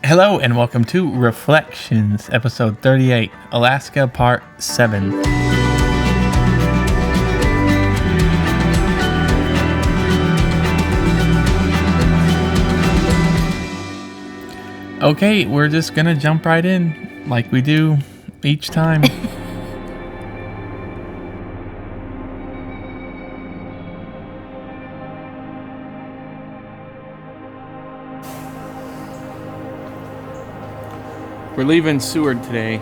Hello and welcome to Reflections, episode 38, Alaska, part 7. Okay, we're just gonna jump right in like we do each time. We're leaving Seward today.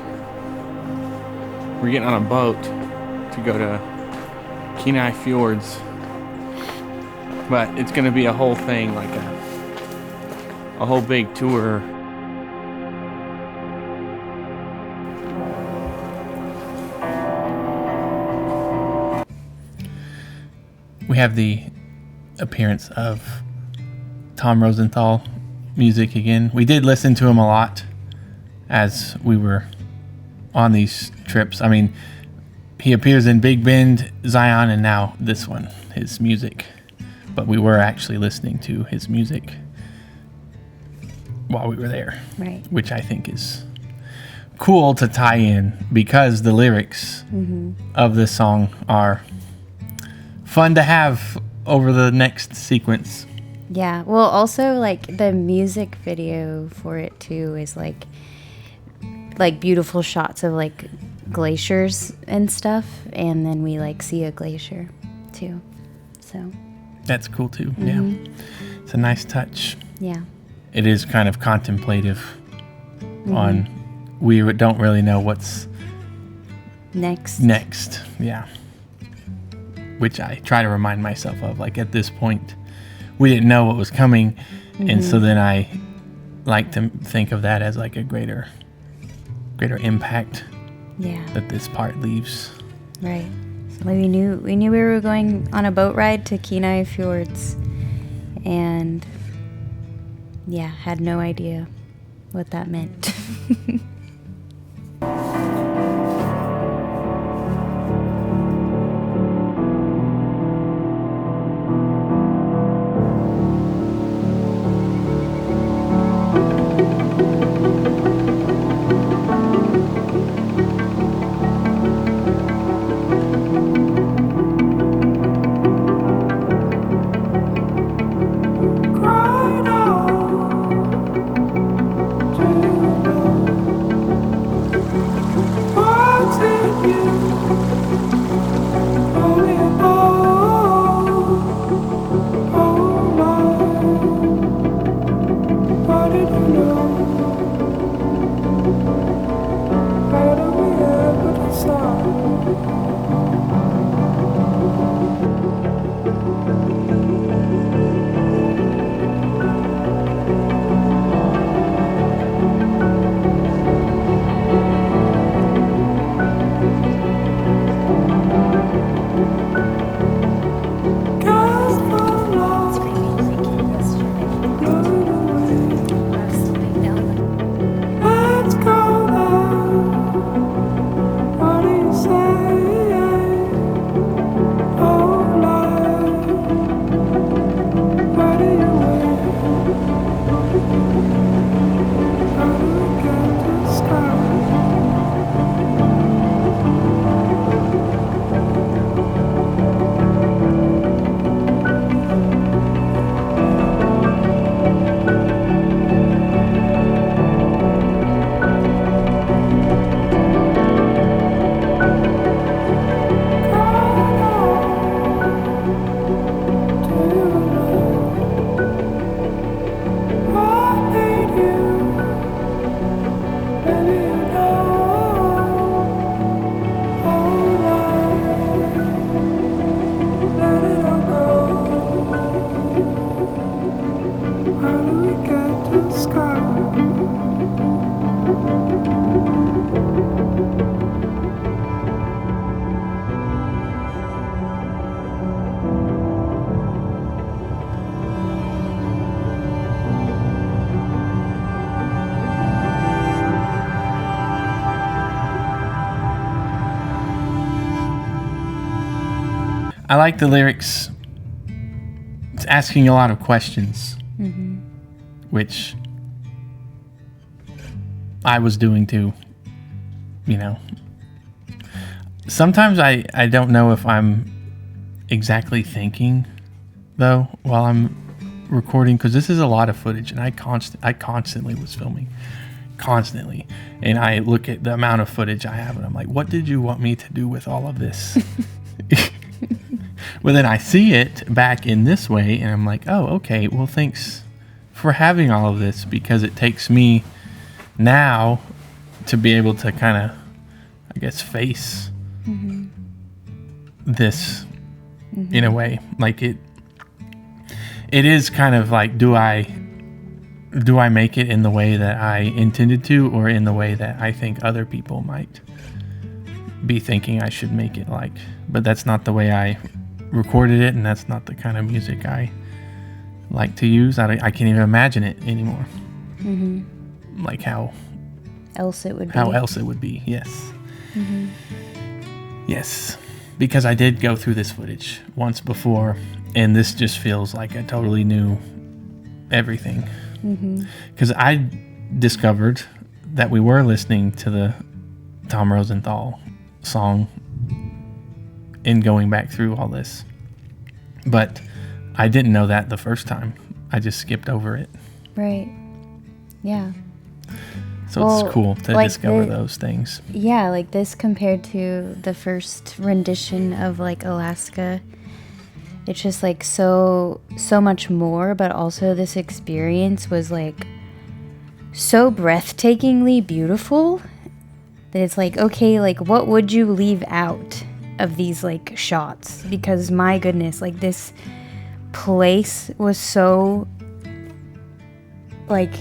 We're getting on a boat to go to Kenai Fjords. But it's going to be a whole thing, like a whole big tour. We have the appearance of Tom Rosenthal music again. We did listen to him a lot as we were on these trips. I mean, he appears in Big Bend, Zion, and now this one, his music. But we were actually listening to his music while we were there. Right. Which I think is cool to tie in because the lyrics of this song are fun to have over the next sequence. Yeah. Well, also, like, the music video for it, too, is, like beautiful shots of, like, glaciers and stuff. And then we, like, see a glacier, too. So... That's cool too. Yeah. It's a nice touch. Yeah. It is kind of contemplative on we don't really know what's next. Yeah. Which I try to remind myself of. Like at this point, we didn't know what was coming. And so then I like to think of that as like a greater impact that this part leaves. Right. So we knew we were going on a boat ride to Kenai Fjords, and had no idea what that meant. I like the lyrics. It's asking a lot of questions, which I was doing too. You know, sometimes I don't know if I'm exactly thinking though while I'm recording, because this is a lot of footage, and I constantly was filming constantly, and I look at the amount of footage I have, and I'm like, what did you want me to do with all of this? Well, then I see it back in this way, and I'm like, oh, okay, well, thanks for having all of this, because it takes me now to be able to kind of, I guess, face this in a way. Like it is kind of like, do I make it in the way that I intended to, or in the way that I think other people might be thinking I should make it like? But that's not the way I recorded it, and that's not the kind of music I like to use. I can't even imagine it anymore. Like how else it would be. Yes. Yes, because I did go through this footage once before, and this just feels like I totally knew everything. Because I discovered that we were listening to the Tom Rosenthal song in going back through all this, but I didn't know that the first time. I just skipped over it. Right. Yeah. So it's cool to discover those things. Yeah, like this compared to the first rendition of like Alaska. It's just like so much more, but also this experience was like so breathtakingly beautiful that it's like, okay, like what would you leave out of these like shots? Because my goodness, like this place was so like,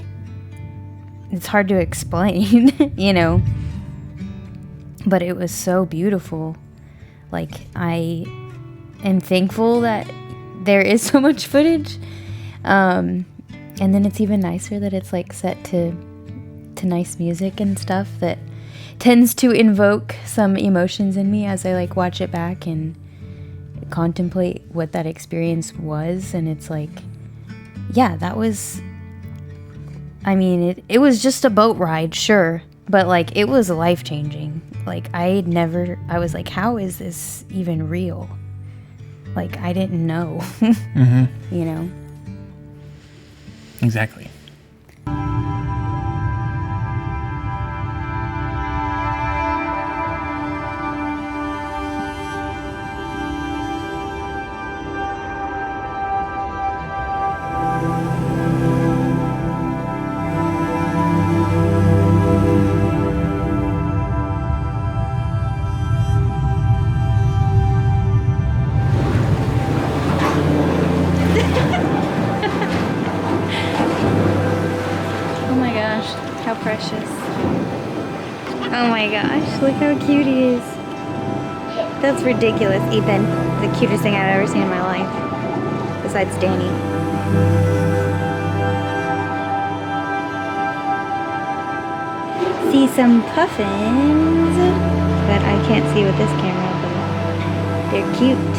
it's hard to explain, you know, but it was so beautiful. Like I am thankful that there is so much footage, and then it's even nicer that it's like set to nice music and stuff that tends to invoke some emotions in me as I like watch it back and contemplate what that experience was. And it's like, yeah, that was, I mean, it was just a boat ride, sure, but like it was life-changing. Like I was like, how is this even real? Like I didn't know. You know? Exactly. Oh my gosh, look how cute he is. That's ridiculous, Ethan. The cutest thing I've ever seen in my life. Besides Danny. See some puffins that I can't see with this camera, but they're cute.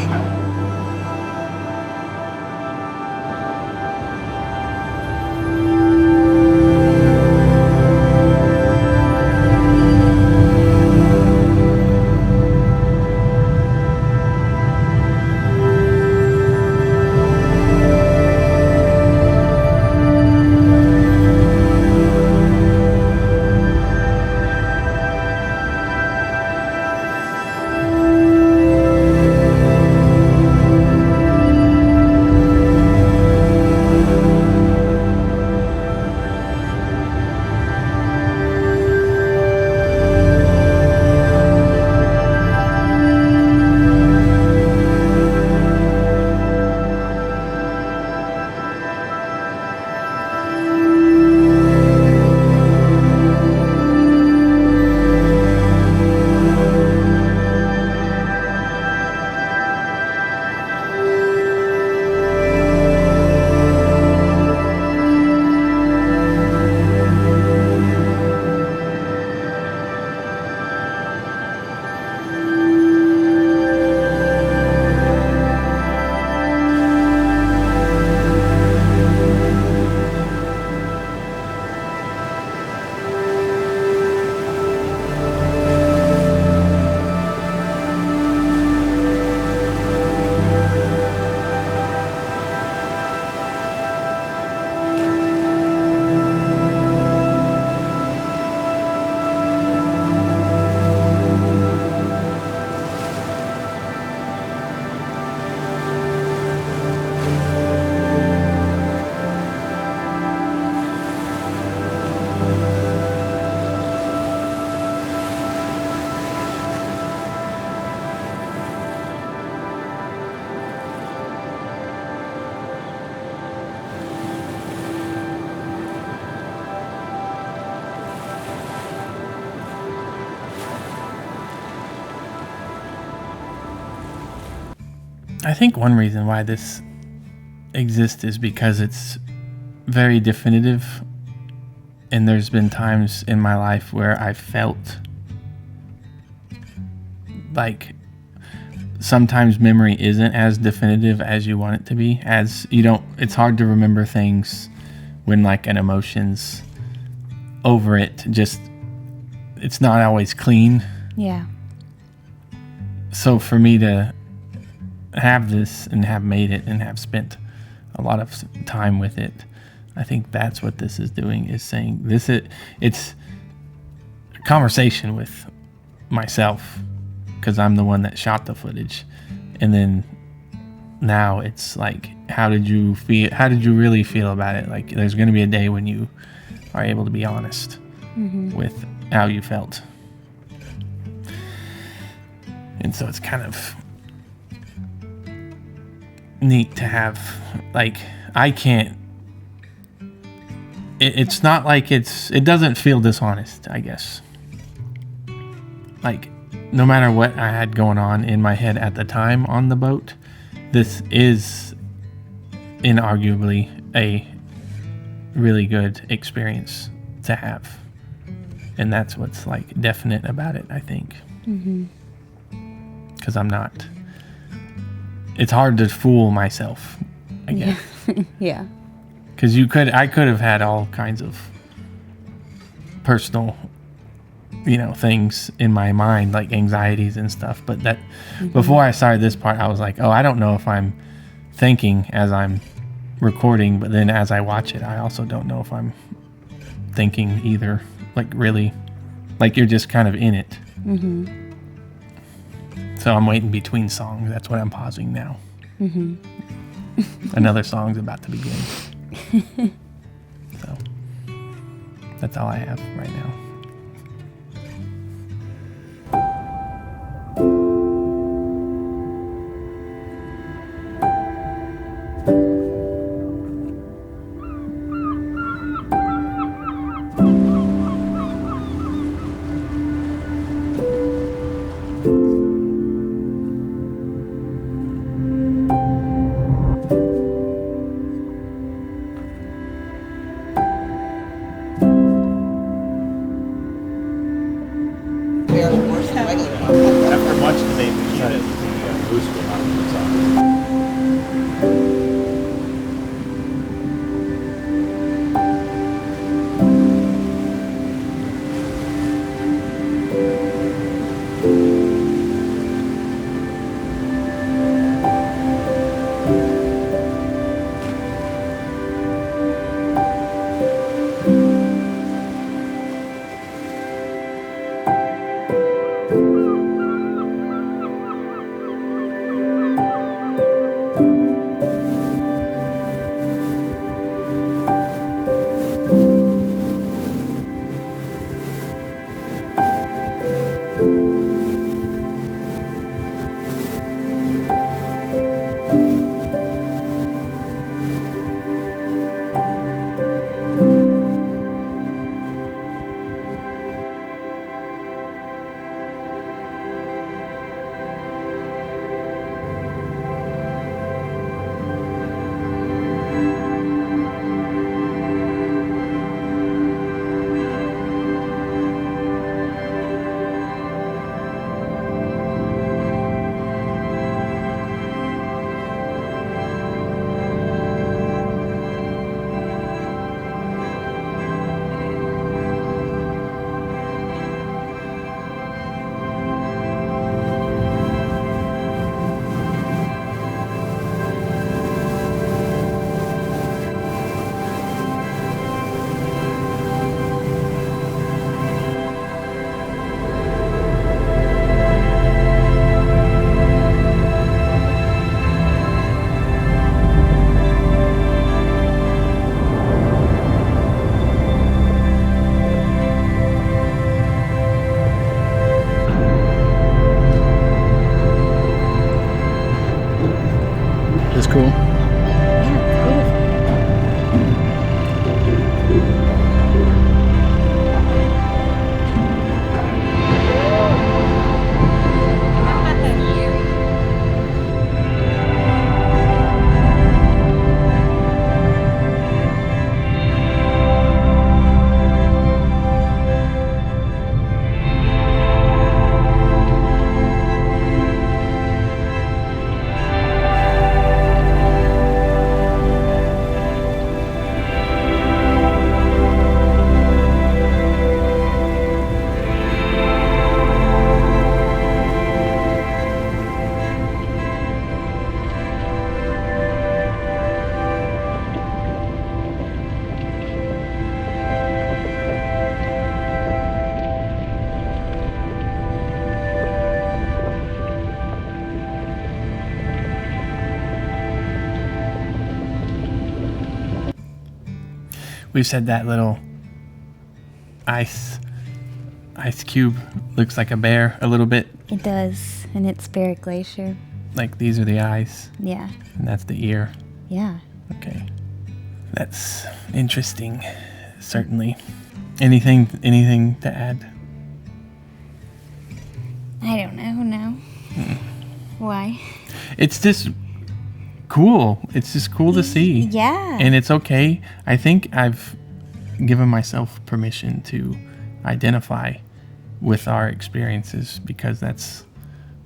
I think one reason why this exists is because it's very definitive, and there's been times in my life where I felt like sometimes memory isn't as definitive as you want it to be. As you don't, it's hard to remember things when like an emotion's over it. Just, it's not always clean. Yeah. So for me to have this and have made it and have spent a lot of time with it, I think that's what this is doing, is saying this, it's a conversation with myself, because I'm the one that shot the footage. And then now it's like, how did you really feel about it? Like, there's going to be a day when you are able to be honest with how you felt. And so it's kind of neat to have, like, I can't, it's not like it doesn't feel dishonest, I guess. Like, no matter what I had going on in my head at the time on the boat, this is inarguably a really good experience to have. And that's what's like definite about it, I think. Because I'm not, it's hard to fool myself, I guess. Yeah. Because I could have had all kinds of personal, things in my mind, like anxieties and stuff. But that, before I started this part, I was like, oh, I don't know if I'm thinking as I'm recording. But then as I watch it, I also don't know if I'm thinking either. Like, really, like you're just kind of in it. So I'm waiting between songs. That's what I'm pausing now. Another song's about to begin. So that's all I have right now. After much debate, we decided the moose will not be solved. we said that little ice cube looks like a bear a little bit. It does, and it's Bear Glacier. Like these are the eyes, Yeah. and that's the ear. Yeah. Okay. That's interesting, certainly. Anything to add? I don't know. No. Why? It's just cool. It's just cool to see. Yeah. And it's okay. I think I've given myself permission to identify with our experiences because that's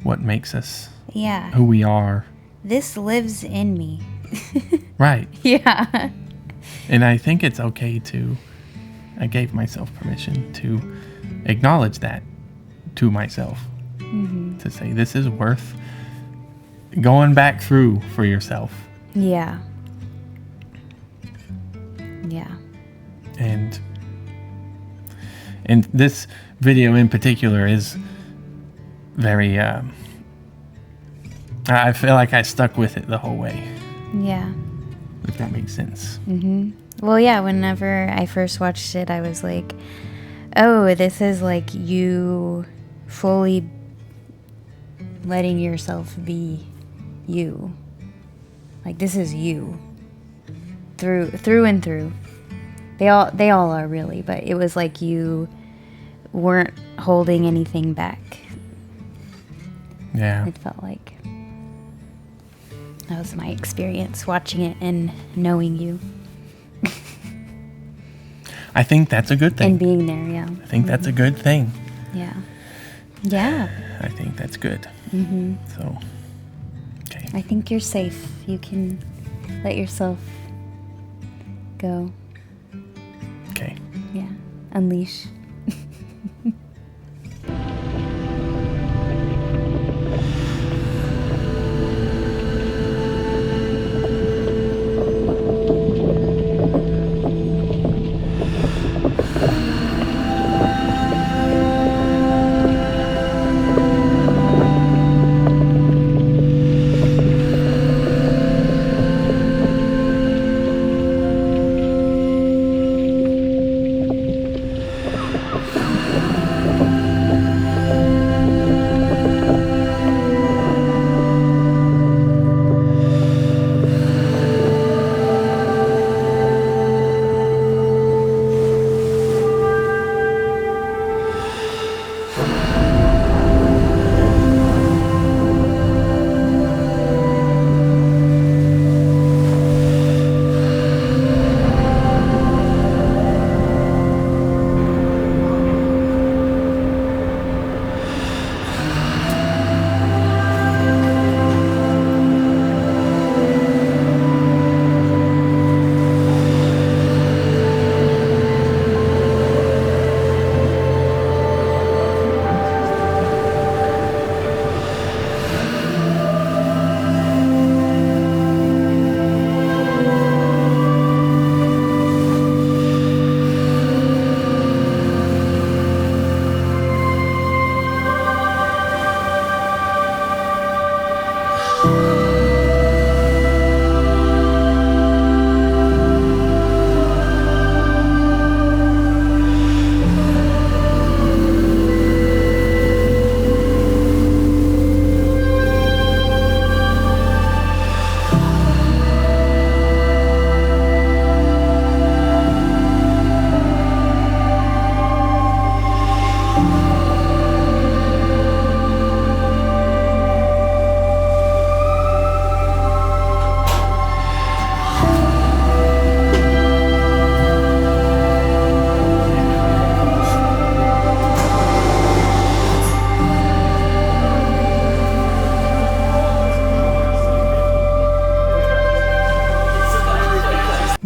what makes us Yeah. who we are. This lives in me. Right. Yeah. And I think it's okay I gave myself permission to acknowledge that to myself. To say this is worth going back through for yourself. Yeah. Yeah. And this video in particular is very I feel like I stuck with it the whole way, Yeah. if that makes sense. Well, yeah, whenever I first watched it, I was like, oh, this is like you fully letting yourself be you. Like, this is you. Through and through. They all are really, but it was like you weren't holding anything back. Yeah. It felt like. That was my experience watching it and knowing you. I think that's a good thing. And being there, yeah. I think that's a good thing. Yeah. Yeah. I think that's good. So, okay. I think you're safe. You can let yourself go. Okay. Yeah. Unleash.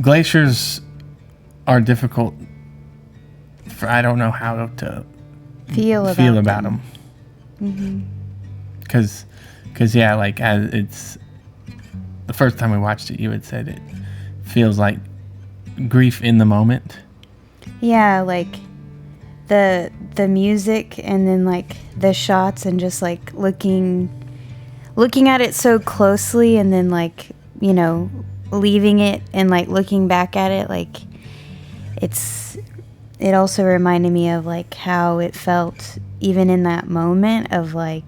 Glaciers are difficult. I don't know how to Feel about them. Because yeah, like it's the first time we watched it, you had said it feels like grief in the moment. Yeah, like the music and then like the shots and just like looking at it so closely and then like, you know, leaving it and like looking back at it, like it also reminded me of like how it felt even in that moment of like,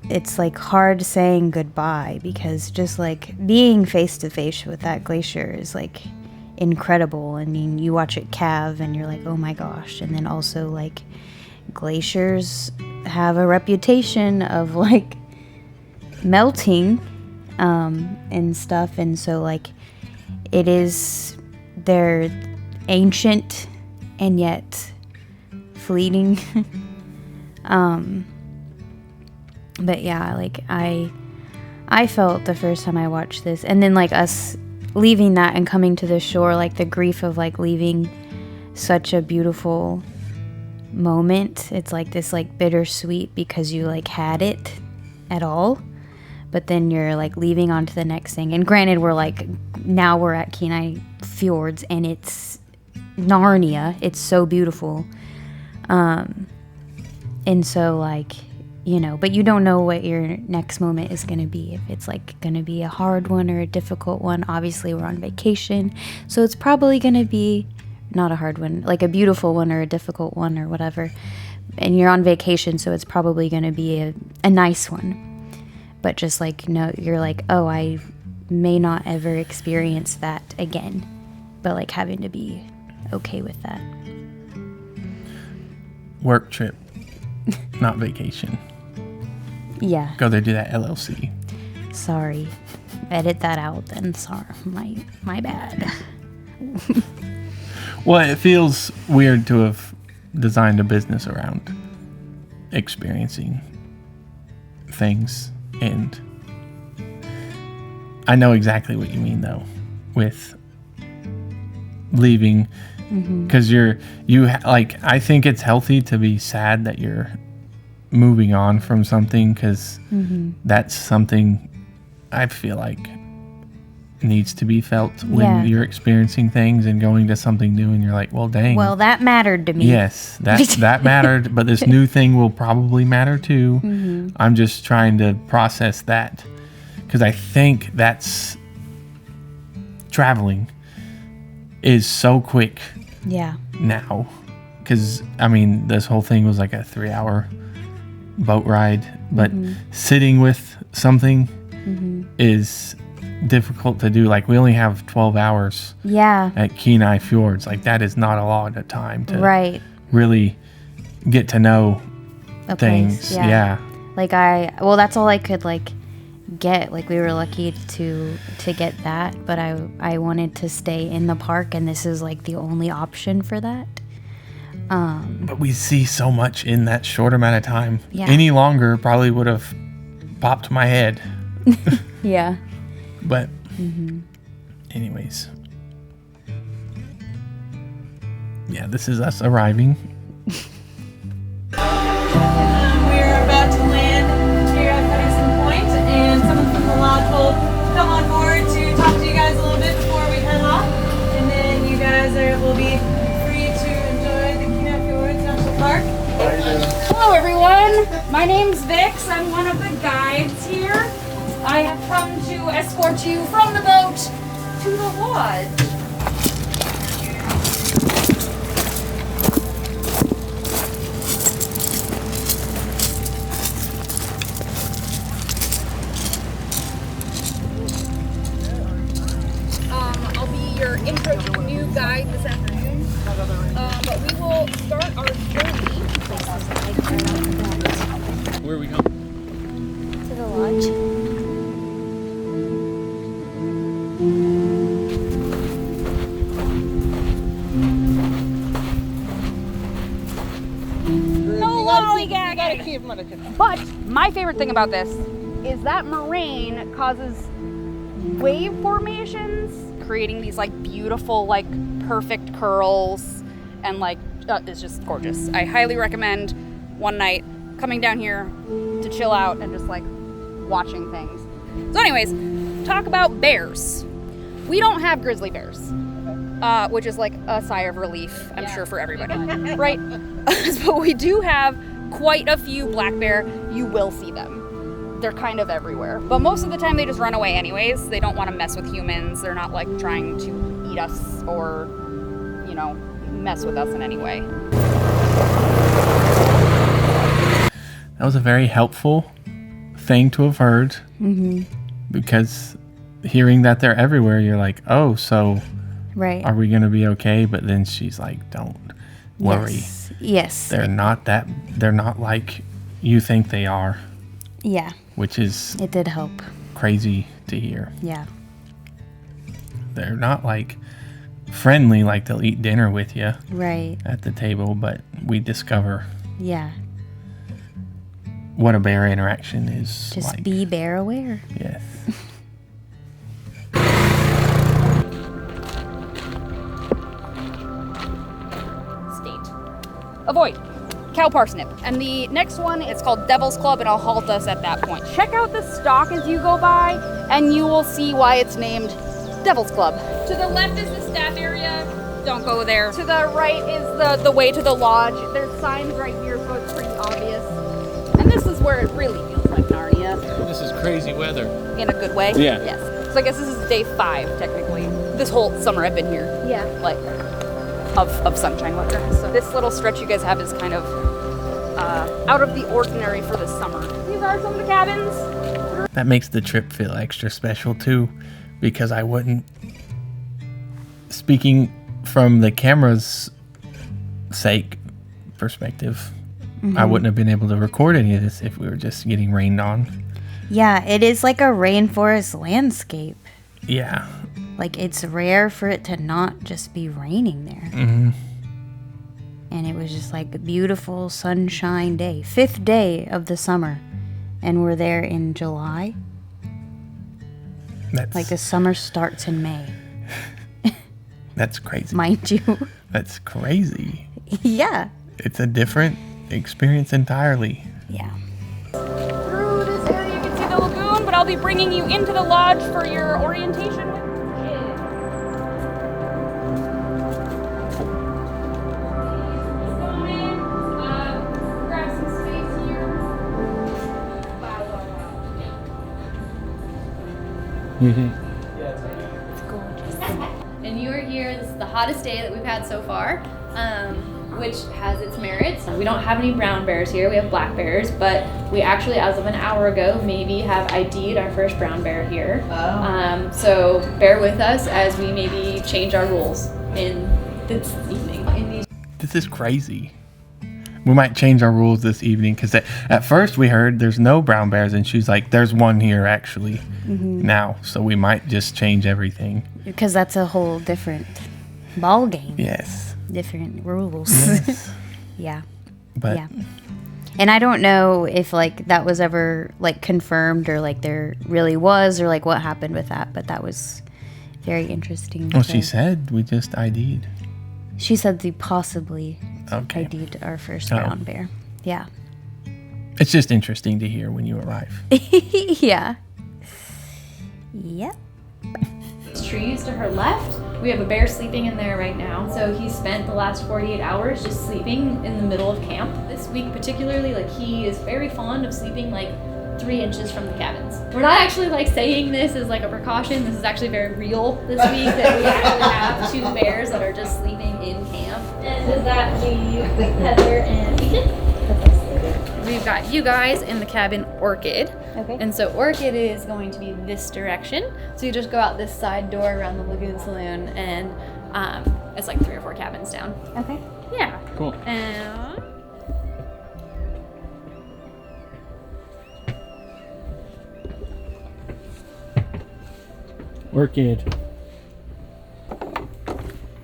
it's like hard saying goodbye, because just like being face to face with that glacier is like incredible. I mean, you watch it calve and you're like, oh my gosh. And then also like glaciers have a reputation of like melting and stuff, and so like they're ancient and yet fleeting. But yeah, like I felt the first time I watched this, and then like us leaving that and coming to the shore, like the grief of like leaving such a beautiful moment. It's like this like bittersweet, because you like had it at all, but then you're like leaving on to the next thing. And granted, we're at Kenai Fjords and it's Narnia. It's so beautiful. And so like, you know, but you don't know what your next moment is going to be. If it's like going to be a hard one or a difficult one. Obviously we're on vacation, so it's probably going to be not a hard one, like a beautiful one or a difficult one or whatever. And you're on vacation, so it's probably going to be a nice one. But just like, no, you're like, oh, I may not ever experience that again. But like having to be okay with that. Work trip, not vacation. Yeah. Go there, do that LLC. Sorry. Edit that out then. Sorry. My bad. Well, it feels weird to have designed a business around experiencing things. And I know exactly what you mean, though, with leaving, because I think it's healthy to be sad that you're moving on from something, because that's something I feel like needs to be felt when you're experiencing things and going to something new, and you're like, well, dang. Well, that mattered to me. Yes, that mattered, but this new thing will probably matter too. I'm just trying to process that, because I think that's traveling is so quick now, because I mean, this whole thing was like a 3-hour boat ride, but sitting with something is difficult to do. Like, we only have 12 hours at Kenai Fjords. Like, that is not a lot of time to really get to know things. Like that's all I could like get. Like, we were lucky to get that, but I wanted to stay in the park, and this is like the only option for that. But we see so much in that short amount of time. Any longer probably would have popped my head. But anyways, this is us arriving. We're about to land here at Madison Point, and someone from the lodge will come on board to talk to you guys a little bit before we head off, and then you guys will be free to enjoy the Kenai Fjords National Park. Hello everyone, my name's Vix. I'm one of the guides here. I have come to escort you from the boat to the lodge. I'll be your intro to the new guide this afternoon. But we will start our journey. Where are we going? To the lodge. But my favorite thing about this is that moraine causes wave formations, creating these like beautiful, like perfect curls, and like it's just gorgeous. I highly recommend one night coming down here to chill out and just like watching things. So anyways, talk about bears. We don't have grizzly bears, which is like a sigh of relief, I'm sure, for everybody, right? But we do have quite a few black bear. You will see them. They're kind of everywhere. But most of the time they just run away anyways. They don't want to mess with humans. They're not like trying to eat us or mess with us in any way. That was a very helpful thing to have heard. Because hearing that they're everywhere, you're like, oh, so Right. are we going to be okay? But then she's like, don't worry. Yes. They're not like you think they are, Yeah. which is It did help. crazy to hear. Yeah. They're not like friendly, like they'll eat dinner with you Right. at the table, but we discover Yeah. what a bear interaction is Just like. be bear aware. Yes. State. Avoid. Cow parsnip. And the next one, it's called Devil's Club, and I'll halt us at that point. Check out the stalk as you go by, and you will see why it's named Devil's Club. To the left is the staff area. Don't go there. To the right is the way to the lodge. There's signs right here, so it's pretty obvious. And this is where it really feels like Narnia. This is crazy weather. In a good way. Yeah. Yes. So I guess this is day 5, technically. This whole summer I've been here. Yeah. Like, of sunshine weather. So this little stretch you guys have is kind of out of the ordinary for the summer. These are some of the cabins. That makes the trip feel extra special too, because I wouldn't, speaking from the camera's sake perspective, I wouldn't have been able to record any of this if we were just getting rained on. Yeah, it is like a rainforest landscape. Yeah. Like, it's rare for it to not just be raining there. And it was just like a beautiful sunshine day. 5th day of the summer. And we're there in July. That's Like, the summer starts in May, that's crazy. mind you. That's crazy. Yeah. It's a different experience entirely. Yeah. Through this area you can see the lagoon, but I'll be bringing you into the lodge for your orientation with Jid. Come in, grab some space here. And you are here, this is the hottest day that we've had so far, which has its merits. We don't have any brown bears here, we have black bears, but we actually, as of an hour ago, maybe have ID'd our first brown bear here. So bear with us as we maybe change our rules in this evening. This is crazy. We might change our rules this evening because at first we heard there's no brown bears, and she's like, there's one here actually now. So we might just change everything. Because that's a whole different ball game. Yes. Different rules. Yes. Yeah. But Yeah. And I don't know if like that was ever like confirmed or like there really was or like what happened with that, but that was very interesting. well, to- she said we just ID'd. She said they possibly Okay. ID'd our first Oh. brown bear. Yeah. It's just interesting to hear when you arrive. Yeah. Yep. Trees to her left. We have a bear sleeping in there right now. So he spent the last 48 hours just sleeping in the middle of camp. This week particularly, like he is very fond of sleeping like 3 inches from the cabins. We're not actually like saying this as like a precaution. This is actually very real this week that we actually have 2 bears that are just sleeping in camp. And does that leave Heather and Ethan? We've got you guys in the cabin Orchid. Okay. And so Orchid is going to be this direction. So you just go out this side door around the Lagoon Saloon, and it's like 3 or 4 cabins down. Okay. Yeah. Cool. And Orchid.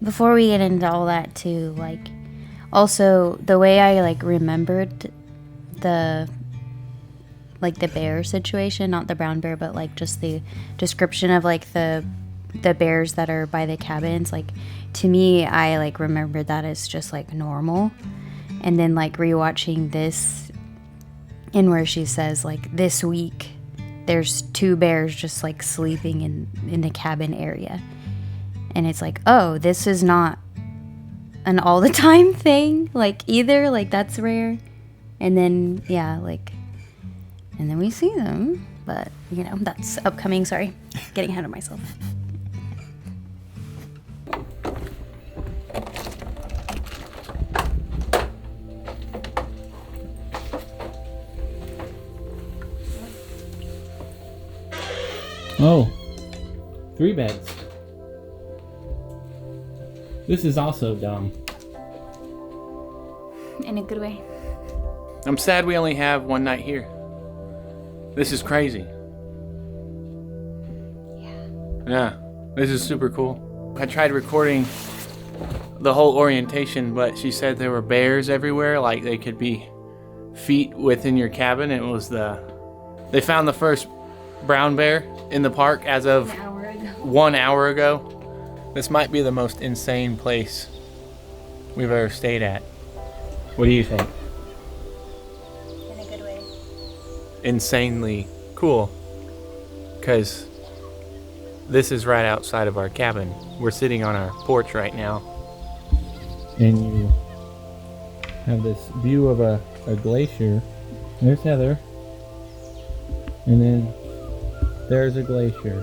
Before we get into all that too, like also the way I like remembered the bear situation, not the brown bear, but like just the description of like the bears that are by the cabins, like to me I like remembered that as just like normal. And then like rewatching this and where she says like this week there's 2 bears just like sleeping in the cabin area. And it's like, oh, this is not an all the time thing, like either, like that's rare. And then, yeah, like, and then we see them, but you know, that's upcoming. Sorry, getting ahead of myself. Oh, 3 beds. This is also dumb. In a good way. I'm sad we only have one night here. This is crazy. Yeah, this is super cool. I tried recording the whole orientation, but she said there were bears everywhere, like they could be feet within your cabin. It was they found the first brown bear in the park as of 1 hour ago. This might be the most insane place we've ever stayed at. What do you think? In a good way. Insanely cool, because this is right outside of our cabin. We're sitting on our porch right now, and you have this view of a glacier. There's Heather, and then there's a glacier.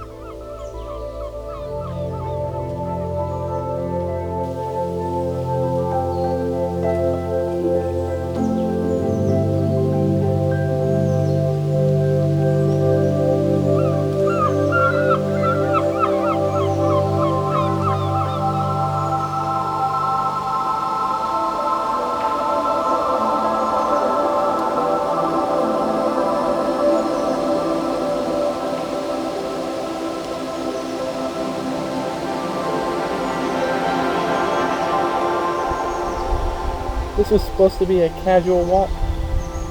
This was supposed to be a casual walk,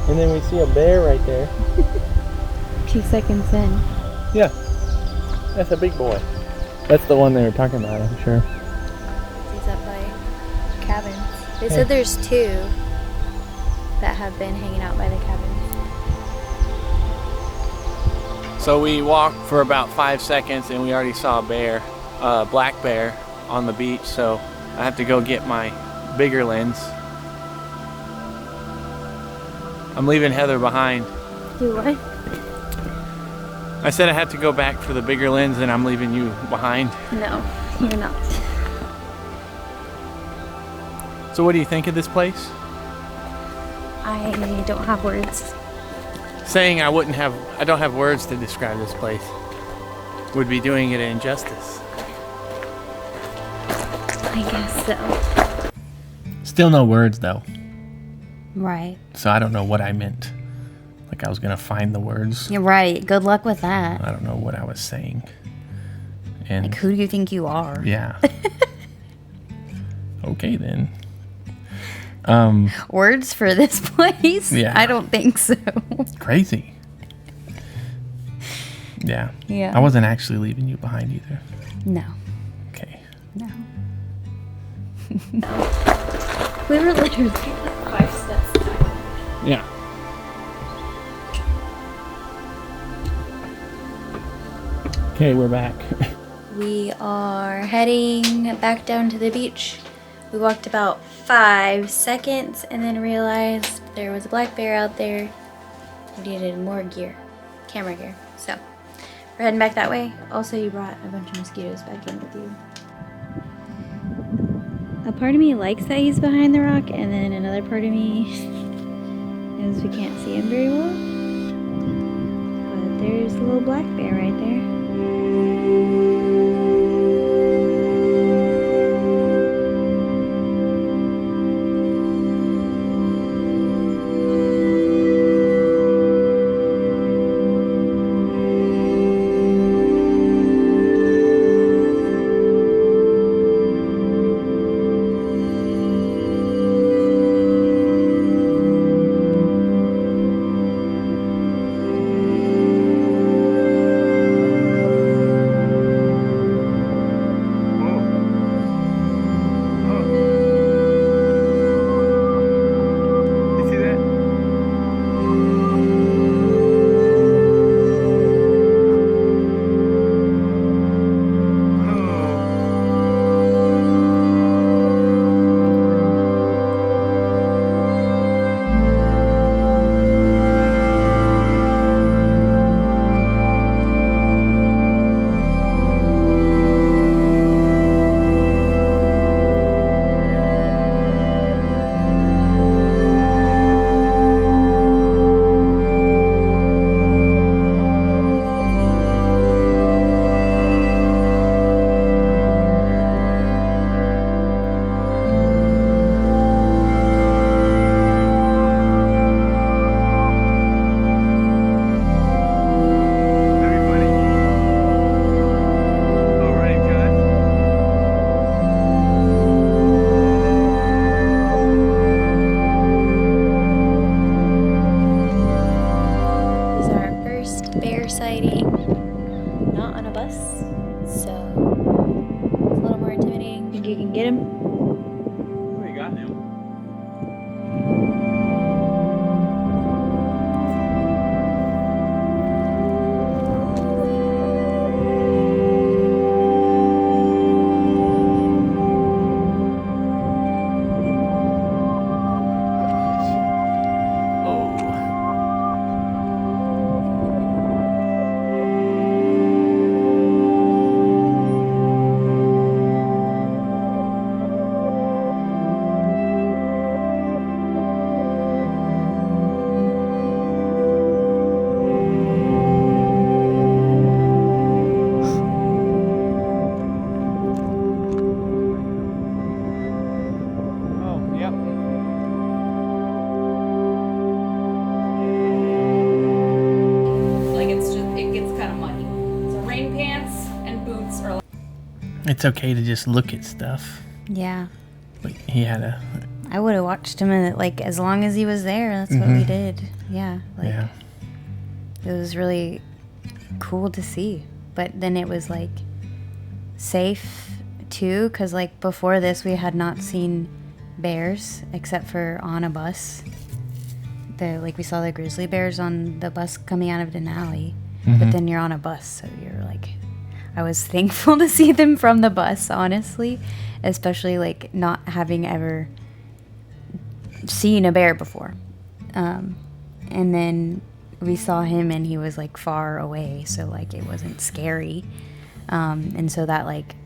and then we see a bear right there. 2 seconds in. Yeah, that's a big boy. That's the one they were talking about, I'm sure. He's up by cabins. They Hey. said there's 2 that have been hanging out by the cabins. So we walked for about 5 seconds, and we already saw a bear, a black bear, on the beach. So I have to go get my bigger lens. I'm leaving Heather behind. Do what? I said I had to go back for the bigger lens, and I'm leaving you behind. No, you're not. So what do you think of this place? I don't have words. Saying I don't have words to describe this place would be doing it an injustice. I guess so. Still no words though. Right. So I don't know what I meant. Like I was gonna find the words. You're right. Good luck with that. I don't know what I was saying. And Like, who do you think you are? yeah. Okay then. Words for this place? Yeah. I don't think so. Crazy. Yeah. Yeah. I wasn't actually leaving you behind either. No. Okay. No. We were literally like 5 steps back. Yeah. Okay, we're back. We are heading back down to the beach. We walked about 5 seconds and then realized there was a black bear out there. We needed more gear, camera gear. So we're heading back that way. Also, you brought a bunch of mosquitoes back in with you. A part of me likes that he's behind the rock, and then another part of me is we can't see him very well. But there's a little black bear right there. it's okay to just look at stuff. Yeah. But he had I would have watched him and like as long as he was there, that's what we did. Yeah. Like yeah. it was really cool to see. But then it was like safe too, because like before this we had not seen bears except for on a bus. Like we saw the grizzly bears on the bus coming out of Denali, but then you're on a bus, so you're like, I was thankful to see them from the bus, honestly, especially like not having ever seen a bear before. And then we saw him and he was like far away, so like it wasn't scary. And so that like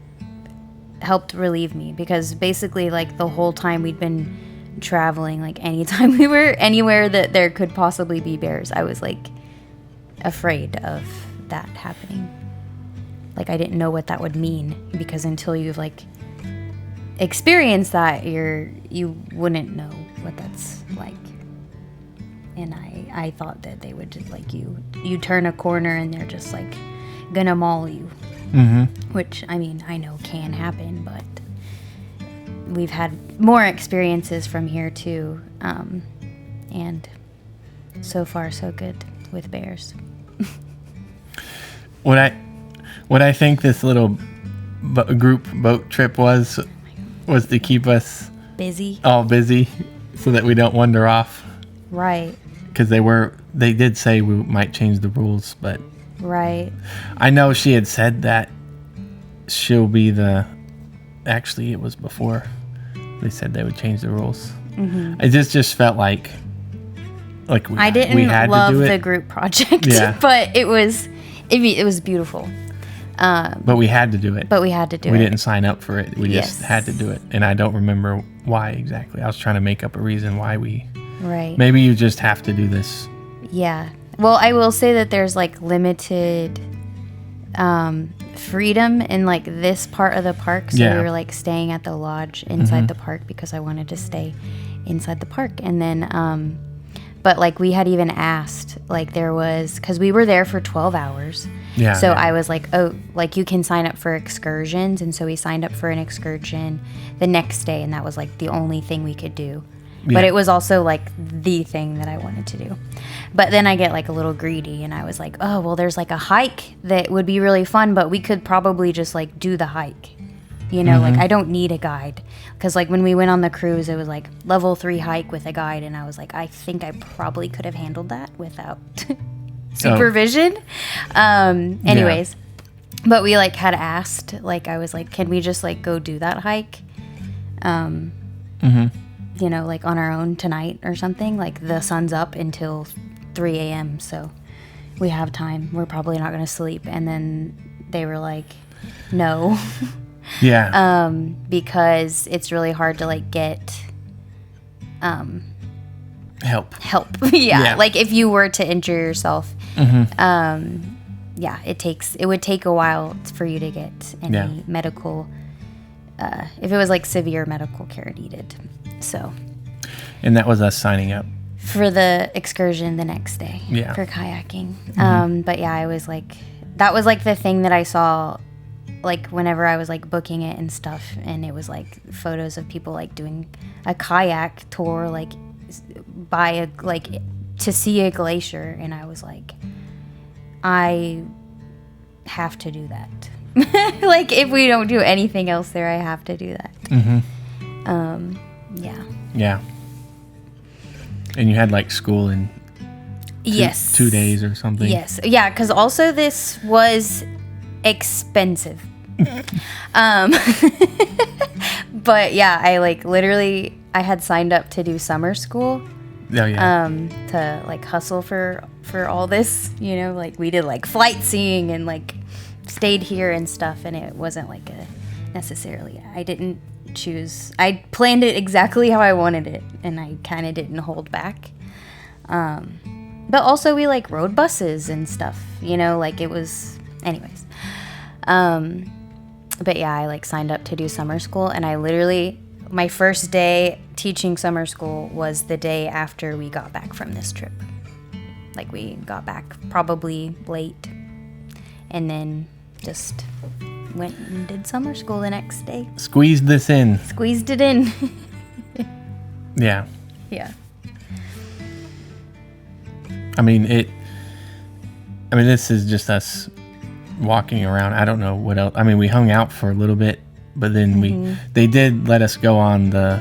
helped relieve me, because basically like the whole time we'd been traveling, like anytime we were anywhere that there could possibly be bears, I was like afraid of that happening. Like I didn't know what that would mean, because until you've like experienced that, you wouldn't know what that's like. And I thought that they would just like you turn a corner and they're just like gonna maul you, which I mean I know can happen, but we've had more experiences from here too, and so far so good with bears. What I think this little group boat trip was to keep us Busy, all busy, so that we don't wander off. right? Because they did say we might change the rules, but Right. I know she had said that she'll be actually it was before they said they would change the rules. It just felt like I didn't we had love to do it. the group project, Yeah. but it was beautiful. But we had to do it. But we had to do We it. didn't sign up for it. We just had to do it. And I don't remember why exactly. I was trying to make up a reason why we... Right. Maybe you just have to do this. Yeah. Well, I will say that there's like limited freedom in like this part of the park. So we were like staying at the lodge inside the park because I wanted to stay inside the park. And then, but like we had even asked, like there was, because we were there for 12 hours. Yeah. So I was like, oh, like you can sign up for excursions. And so we signed up for an excursion the next day. And that was like the only thing we could do. But it was also like the thing that I wanted to do. But then I get like a little greedy and I was like, oh, well, there's like a hike that would be really fun, but we could probably just like do the hike. You know, like I don't need a guide. Because like when we went on the cruise, it was like level 3 hike with a guide. And I was like, I think I probably could have handled that without supervision. Anyways, but we like had asked, like I was like, can we just like go do that hike? You know, like on our own tonight or something. Like the sun's up until 3 a.m. So we have time. We're probably not going to sleep. And then they were like, no. Yeah. Because it's really hard to like get Help. yeah. Like if you were to injure yourself, yeah, it would take a while for you to get any medical, if it was like severe medical care needed. So. And that was us signing up. For the excursion the next day. Yeah. For kayaking. But yeah, I was like, that was like the thing that I saw, like whenever I was like booking it and stuff. And it was like photos of people like doing a kayak tour, like to see a glacier. And I was like, I have to do that. Like if we don't do anything else there, I have to do that. Yeah. Yeah. And you had like school in Yes. 2 days or something. Yes. Yeah, because also this was expensive. But yeah, I like literally I had signed up to do summer school. Oh yeah. To like hustle for all this, you know, like we did like flight seeing and like stayed here and stuff, and it wasn't like necessarily, I didn't choose, I planned it exactly how I wanted it, and I kind of didn't hold back. But also we like rode buses and stuff, you know, like it was, anyways. But yeah, I like signed up to do summer school, and I literally, my first day teaching summer school was the day after we got back from this trip. Like we got back probably late, and then just went and did summer school the next day. Squeezed this in. Squeezed it in. Yeah. Yeah. I mean, this is just us walking around. I don't know what else. I mean, we hung out for a little bit, but then they did let us go on to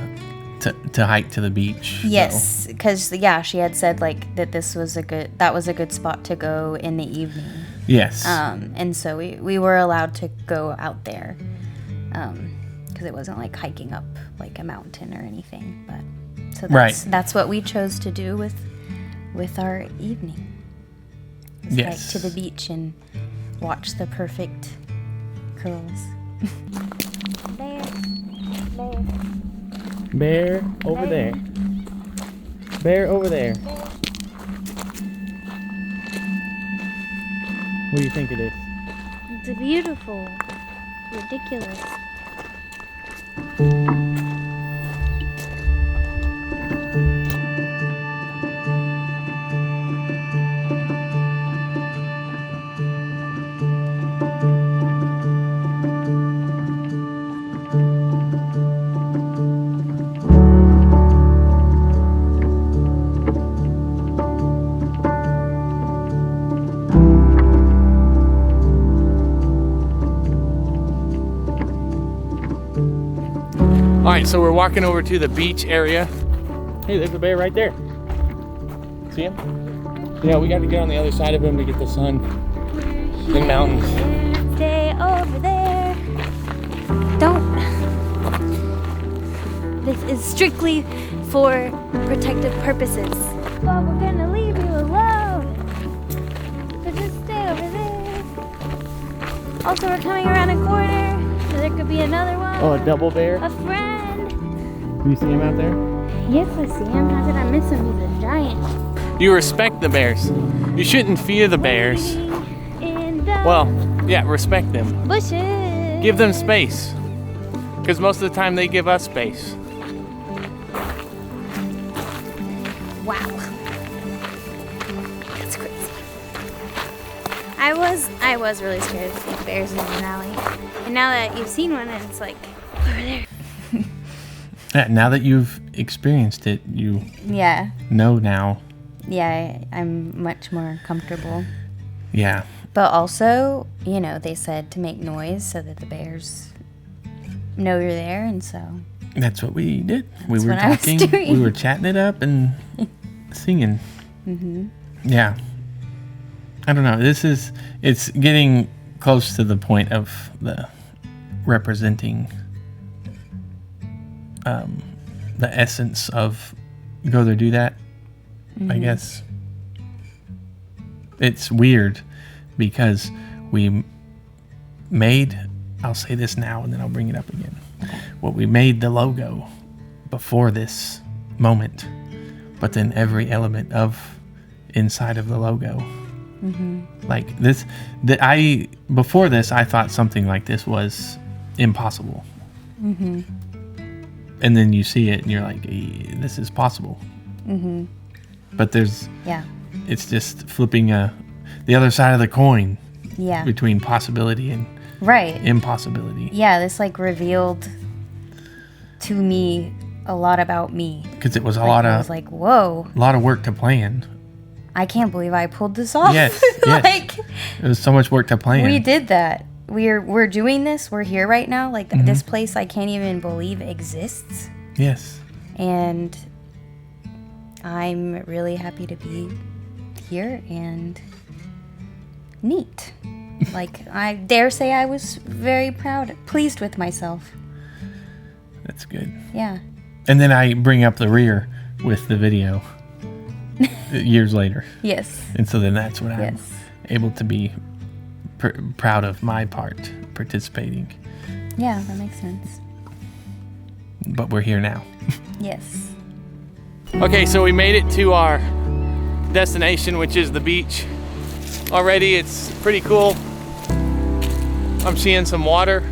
hike to the beach. Yes, because she had said like that was a good spot to go in the evening. Yes. And so we were allowed to go out there, because it wasn't like hiking up like a mountain or anything. But so that's what we chose to do with our evening. Yes. Hike to the beach and watch the perfect curls. Bear over there. Bear over there. What do you think it is? It's beautiful. Ridiculous. All right, so we're walking over to the beach area. Hey, there's a bear right there. See him? Yeah, we got to get on the other side of him to get the sun and mountains. Stay over there. Don't. This is strictly for protective purposes. But we're gonna leave you alone. So just stay over there. Also, we're coming around a corner, so there could be another one. Oh, a double bear? A friend. Do you see him out there? Yes, I see him. How did I miss him? He's a giant. You respect the bears. You shouldn't fear the bears. In the Well, yeah, respect them. bushes. Give them space. Because most of the time they give us space. Wow. That's crazy. I was really scared to see bears in Denali. And now that you've seen one, it's like over there. Yeah, now that you've experienced it, you Yeah. know now. Yeah, I'm much more comfortable. Yeah. But also, they said to make noise so that the bears know you're there, and so That's what we did. We That's were what I was talking, doing. we were chatting it up and singing. Mm-hmm. Yeah. I don't know. It's getting close to the point of the representing the essence of Go There Do That, I guess. It's weird because we made, I'll say this now and then I'll bring it up again. We made the logo before this moment, but then every element of inside of the logo, like this, before this, I thought something like this was impossible. And then you see it and you're like, this is possible. But it's just flipping the other side of the coin between possibility and impossibility. Yeah, this revealed to me a lot about me. Because it was I was like, whoa, a lot of work to plan. I can't believe I pulled this off. Yes, yes. It was so much work to plan. We did that. We're doing this. We're here right now. This place I can't even believe exists. Yes. And I'm really happy to be here and neat. I dare say I was very pleased with myself. That's good. Yeah. And then I bring up the rear with the video years later. Yes. And so then that's when I'm Yes. able to be proud of my part participating. Yeah, that makes sense. But we're here now. Yes. Okay, so we made it to our destination, which is the beach. Already it's pretty cool. I'm seeing some water.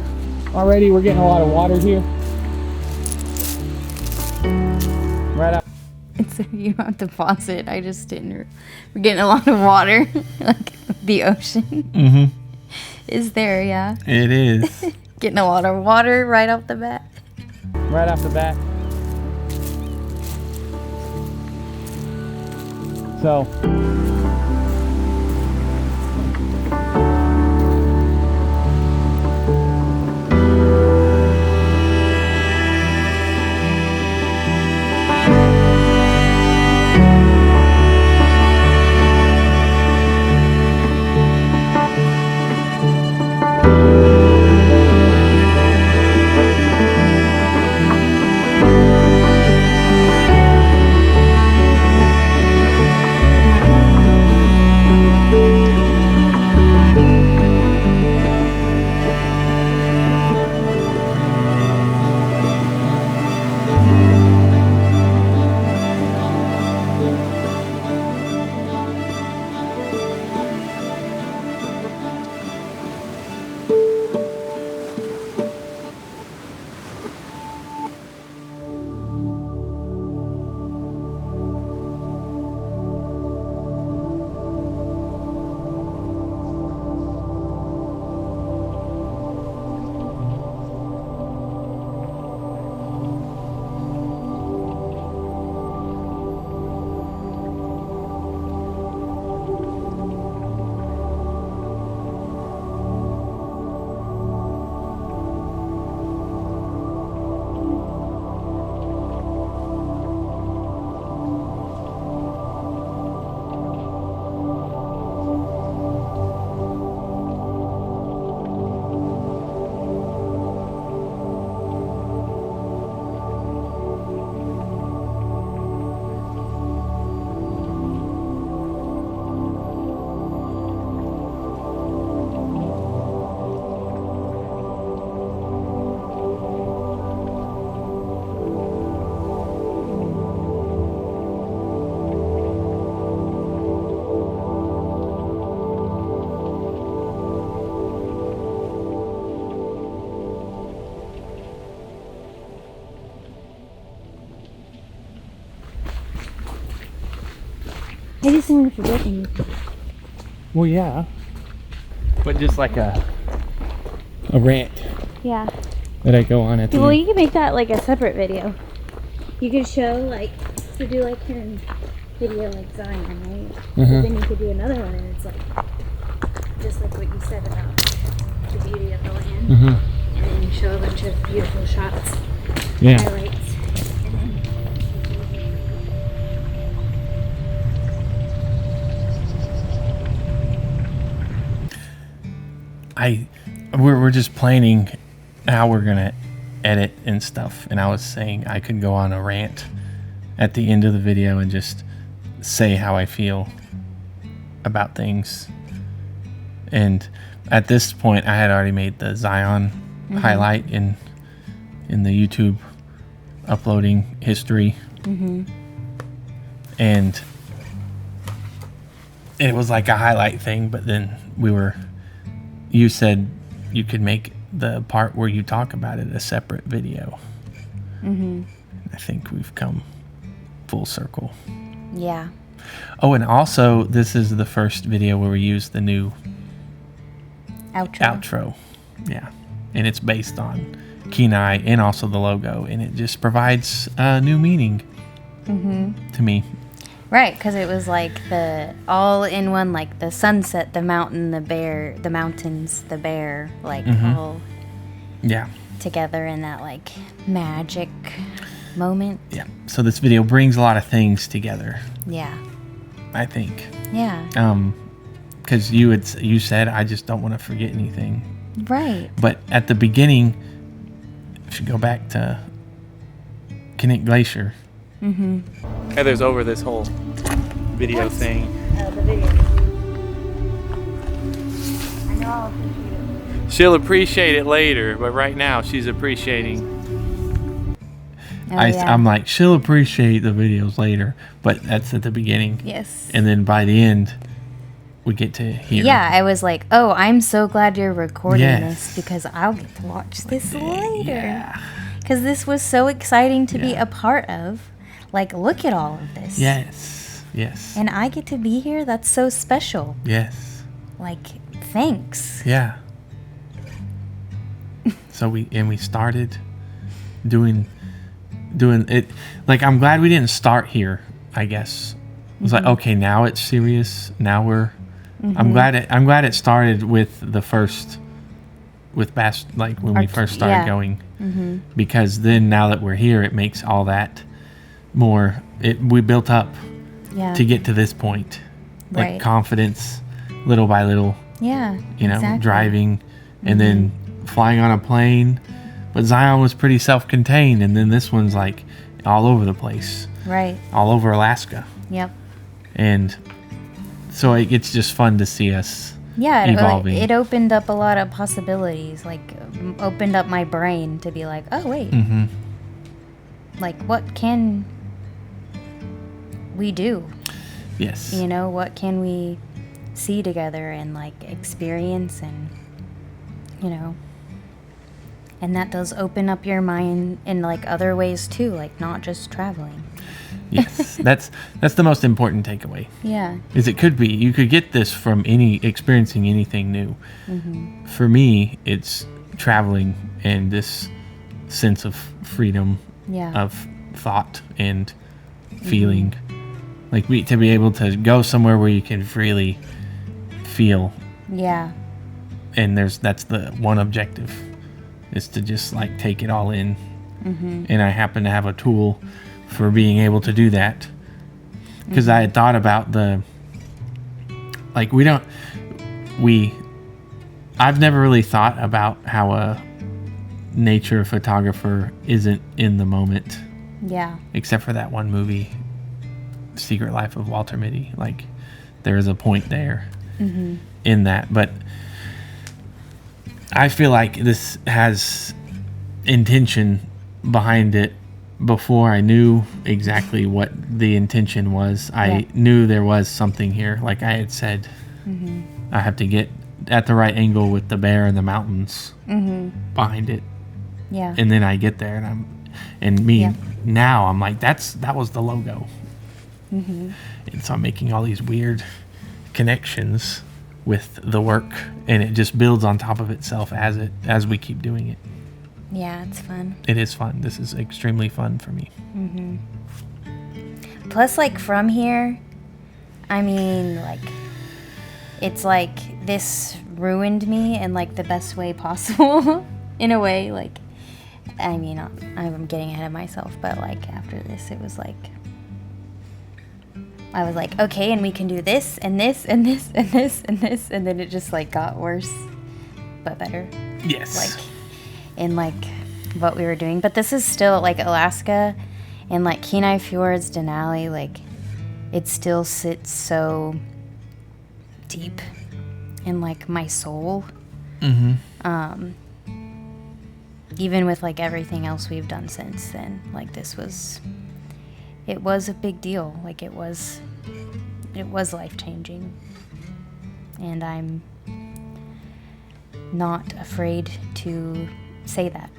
Already we're getting a lot of water here. Right up. So you don't have to pause it. I just didn't. We're getting a lot of water, like the ocean. is there, yeah. It is. Getting a lot of water right off the bat. Right off the bat. So I just want to forget things. well, yeah. But just like a rant Yeah. that I go on at the Well, end. you can make that like a separate video. You could show like to do like your video like Zion, right? But then you could do another one and it's like just like what you said about the beauty of the land. And then you show a bunch of beautiful shots, Yeah. highlights, and then we're just planning how we're gonna edit and stuff, and I was saying I could go on a rant at the end of the video and just say how I feel about things. And at this point, I had already made the Zion highlight in the YouTube uploading history, and it was like a highlight thing. But then you said you could make the part where you talk about it a separate video. I think we've come full circle. yeah. Oh, and also this is the first video where we use the new outro. Yeah. And it's based on Kenai and also the logo, and it just provides a new meaning to me. Right, because it was like the all in one, like the sunset, the mountain, the bear, the mountains, the bear, like all Yeah. together in that like magic moment. Yeah. So this video brings a lot of things together, Yeah. I think. Yeah. Because you said I just don't want to forget anything. Right. But at the beginning, if you go back to Kenai Glacier, Heather's over this whole video thing. The video. I know I'll appreciate it. She'll appreciate it later, but right now she's appreciating. Oh, yeah. I'm like, she'll appreciate the videos later, but that's at the beginning. Yes. And then by the end, we get to hear. Yeah, I was like, oh, I'm so glad you're recording Yes. this because I'll get to watch this later. Yeah. Because this was so exciting to be a part of. Like, look at all of this. Yes. Yes. And I get to be here. That's so special. Yes. Like, thanks. Yeah. So we started doing it. Like, I'm glad we didn't start here, I guess. It was like, okay, now it's serious. Now we're I'm glad it started with the first with like when we first started going. Because then now that we're here, it makes all that more we built up to get to this point. Like Right. confidence little by little, Yeah. you know, exactly. driving and then flying on a plane. But Zion was pretty self-contained, and then this one's like all over the place, Right. all over Alaska. Yep. And so it's just fun to see us Yeah, evolving. it opened up a lot of possibilities. Like, opened up my brain to be like, oh wait, like what can we do? Yes. You know, what can we see together and like experience, and you know, and that does open up your mind in like other ways too, like not just traveling. Yes. That's the most important takeaway. Yeah. Is you could get this from experiencing anything new. For me, it's traveling and this sense of freedom, Yeah. of thought and feeling. Like to be able to go somewhere where you can freely feel, Yeah. and that's the one objective, is to just like take it all in. And I happen to have a tool for being able to do that, because I had thought about I've never really thought about how a nature photographer isn't in the moment, Yeah. except for that one movie, Secret Life of Walter Mitty. Like, there is a point there in that, but I feel like this has intention behind it. Before I knew exactly what the intention was, I knew there was something here. Like I had said, I have to get at the right angle with the bear and the mountains behind it, Yeah. and then I get there, now I'm like, that was the logo. And so I'm making all these weird connections with the work, and it just builds on top of itself as we keep doing it. Yeah, it's fun. It is fun. This is extremely fun for me. Plus, like, from here, I mean, like, it's like this ruined me in like the best way possible. In a way, like, I mean, I'm getting ahead of myself, but like after this, it was like, I was like, okay, and we can do this and this and this and this and this, and then it just like got worse but better, Yes. like in like what we were doing. But this is still like Alaska and like Kenai Fjords Denali, like it still sits so deep in like my soul. Even with like everything else we've done since then, like it was a big deal. Like it was life-changing, and I'm not afraid to say that.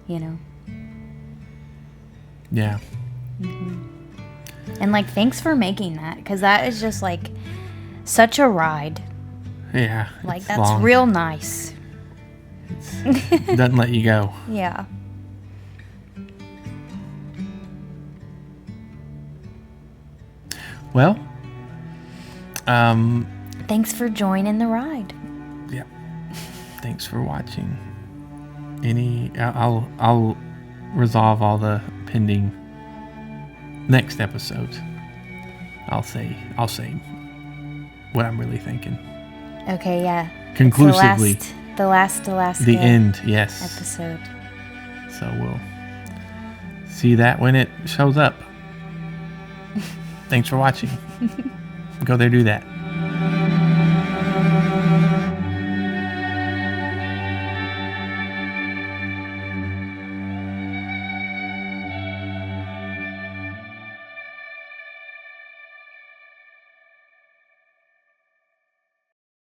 You know. Yeah. And like, thanks for making that, because that is just like such a ride. Yeah. Like it's that's long. real nice. Doesn't let you go. Yeah. Well, Thanks for joining the ride. yeah. Thanks for watching. I'll resolve all the pending next episodes. I'll say what I'm really thinking. Okay, yeah. Conclusively, It's the last Alaska the end. Yes. episode. So we'll see that when it shows up. Thanks for watching. Go there, do that.